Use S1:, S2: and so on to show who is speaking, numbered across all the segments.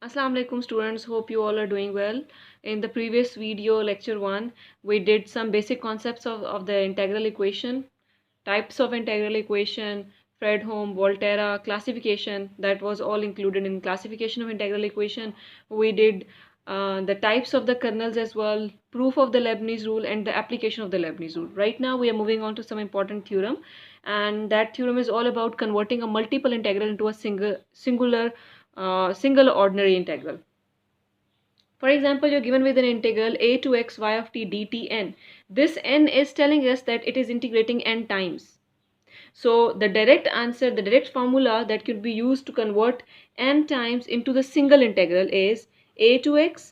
S1: Assalamu alaikum students, hope you all are doing well. In the previous video, lecture 1, we did some basic concepts of the integral equation, types of integral equation, Fredholm, Volterra, classification, that was all included in classification of integral equation. We did the types of the kernels as well, proof of the Leibniz rule and the application of the Leibniz rule. Right now we are moving on to some important theorem, and that theorem is all about converting a multiple integral into a single ordinary integral. For example, you're given with an integral a to x y of t dt n. This n is telling us that it is integrating n times. So the direct answer, the direct formula that could be used to convert n times into the single integral is a to x.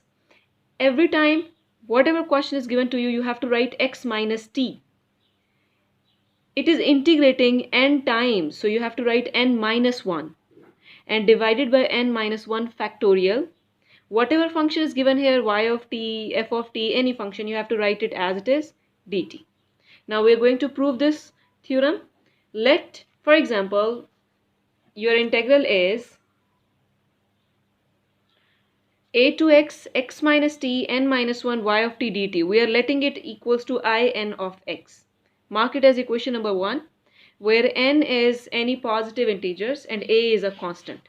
S1: Every time, whatever question is given to you, you have to write x minus t. It is integrating n times, so you have to write n minus 1 and divided by n minus 1 factorial. Whatever function is given here, y of t, f of t, any function, you have to write it as it is, dt. Now we are going to prove this theorem. Let, for example, your integral is a to x, x minus t, n minus 1, y of t dt. We are letting it equals to I n of x. Mark it as equation number 1, where n is any positive integers and a is a constant.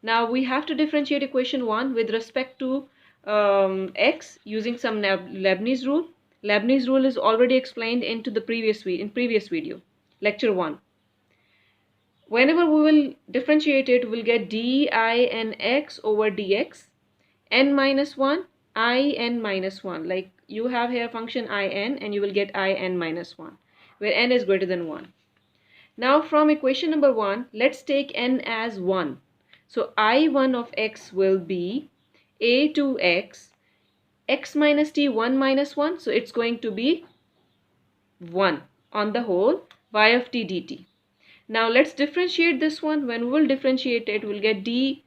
S1: Now we have to differentiate equation 1 with respect to x using some Leibniz rule. Leibniz rule is already explained into the previous video, lecture 1. Whenever we will differentiate it, we'll get d I n x over dx, n minus 1, I n minus 1. Like you have here function I n and you will get I n minus 1, where n is greater than 1. Now from equation number 1, let's take n as 1. So I1 of x will be a to x, x minus t, 1 minus 1. So it's going to be 1 on the whole, y of t dt. Now let's differentiate this one. When we will differentiate it, we'll get d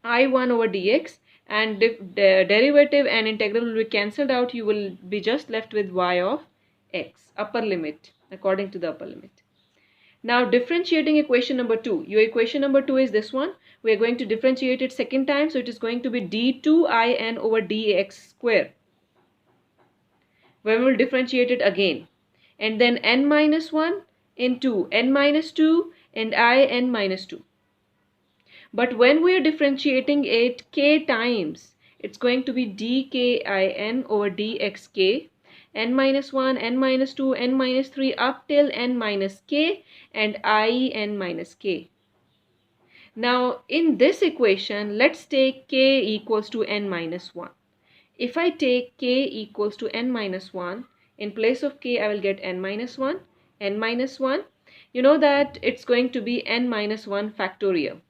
S1: I1 over dx, and the derivative and integral will be cancelled out. You will be just left with y of x, upper limit, according to the upper limit. Now differentiating equation number 2. Your equation number 2 is this one. We are going to differentiate it second time. So it is going to be d2in over dx square. When we will differentiate it again. And then n minus 1 into n minus 2 and in minus 2. But when we are differentiating it k times, it's going to be dkin over dxk, n minus 1, n minus 2, n minus 3 up till n minus k and in minus k. Now in this equation, let's take k equals to n minus 1. If I take k equals to n minus 1, in place of k I will get n minus 1, n minus 1. You know that it's going to be n minus 1 factorial.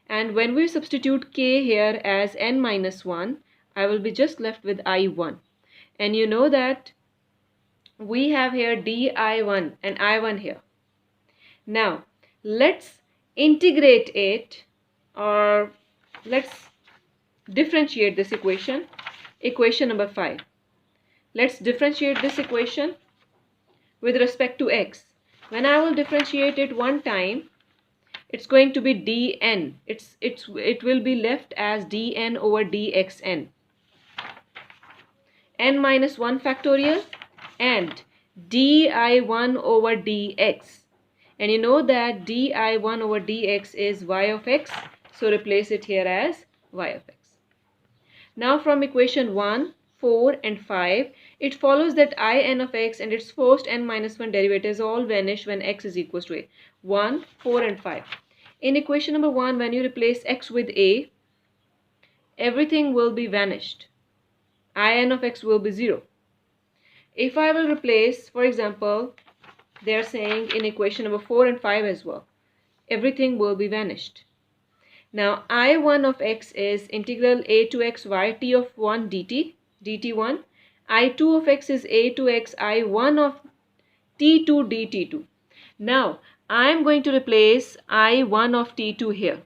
S1: And when we substitute k here as n minus 1, I will be just left with I1. And you know that we have here di1 and I1 here. Now, let's integrate it, or let's differentiate this equation. Equation number 5. Let's differentiate this equation with respect to x. When I will differentiate it one time, it's going to be dn. It will be left as dn over dxn. n minus 1 factorial and di1 over dx. And you know that di1 over dx is y of x. So replace it here as y of x. Now from equation 1, 4 and 5, it follows that in of x and its first n minus 1 derivatives all vanish when x is equals to a. 1, 4 and 5. In equation number 1, when you replace x with a, everything will be vanished. In of x will be 0. If I will replace, for example, they are saying in equation number 4 and 5 as well, everything will be vanished. Now I1 of x is integral a to x y t of 1 dt, dt1. I2 of x is a to x I1 of t2 dt2. Now I am going to replace I1 of t2 here.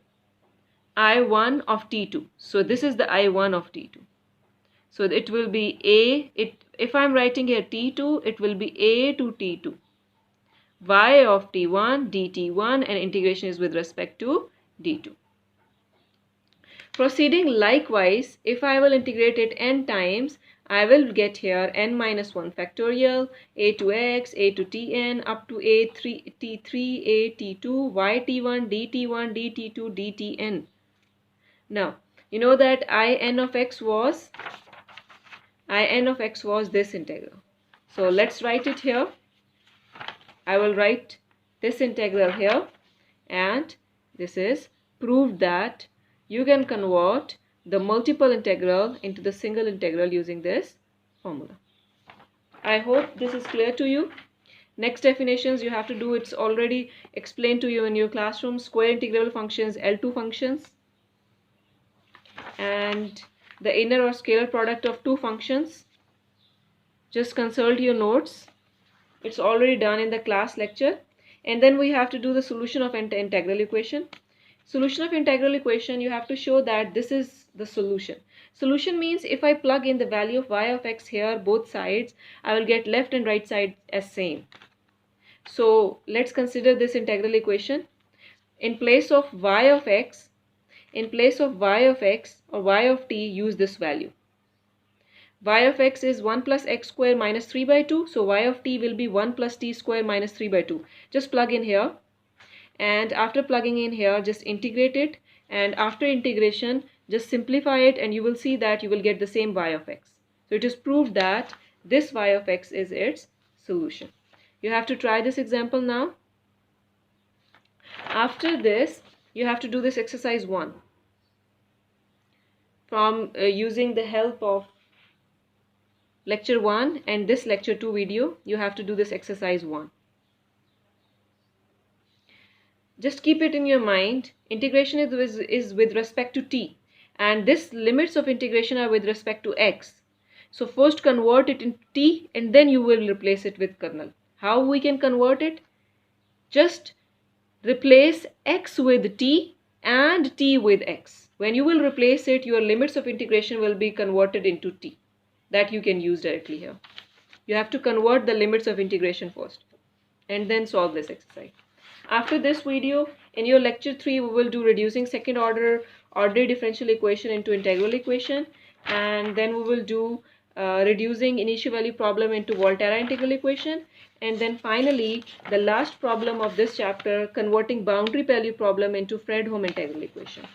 S1: I1 of t2. So this is the I1 of t2. So it will be if I am writing here t2, it will be a to t2. Y of t1 dt1, and integration is with respect to d2. Proceeding likewise, if I will integrate it n times, I will get here n minus 1 factorial, a to x, a to tn, up to a3, t3, a t2, yt1, dt1, dt2, dtn. Now, you know that in of x was this integral. So let's write it here. I will write this integral here, and this is proved that you can convert the multiple integral into the single integral using this formula. I hope this is clear to you. Next definitions you have to do, it's already explained to you in your classroom. Square integrable functions, L2 functions, and the inner or scalar product of two functions. Just consult your notes. It's already done in the class lecture. And then we have to do the solution of integral equation. Solution of integral equation, you have to show that this is the solution. Solution means if I plug in the value of y of x here, both sides, I will get left and right side as same. So let's consider this integral equation. In place of y of x or y of t, use this value. Y of x is 1 plus x square minus 3 by 2. So y of t will be 1 plus t square minus 3 by 2. Just plug in here. And after plugging in here, just integrate it. And after integration, just simplify it, and you will see that you will get the same y of x. So it is proved that this y of x is its solution. You have to try this example now. After this, you have to do this exercise 1. From using the help of lecture 1 and this lecture 2 video, you have to do this exercise 1. Just keep it in your mind. Integration is with respect to t, and this limits of integration are with respect to x. So first convert it into t, and then you will replace it with kernel. How we can convert it? Just replace x with t and t with x. When you will replace it, your limits of integration will be converted into t. That you can use directly here. You have to convert the limits of integration first and then solve this exercise. After this video, in your lecture 3, we will do reducing second order ordinary differential equation into integral equation, and then we will do reducing initial value problem into Volterra integral equation, and then finally the last problem of this chapter, converting boundary value problem into Fredholm integral equation.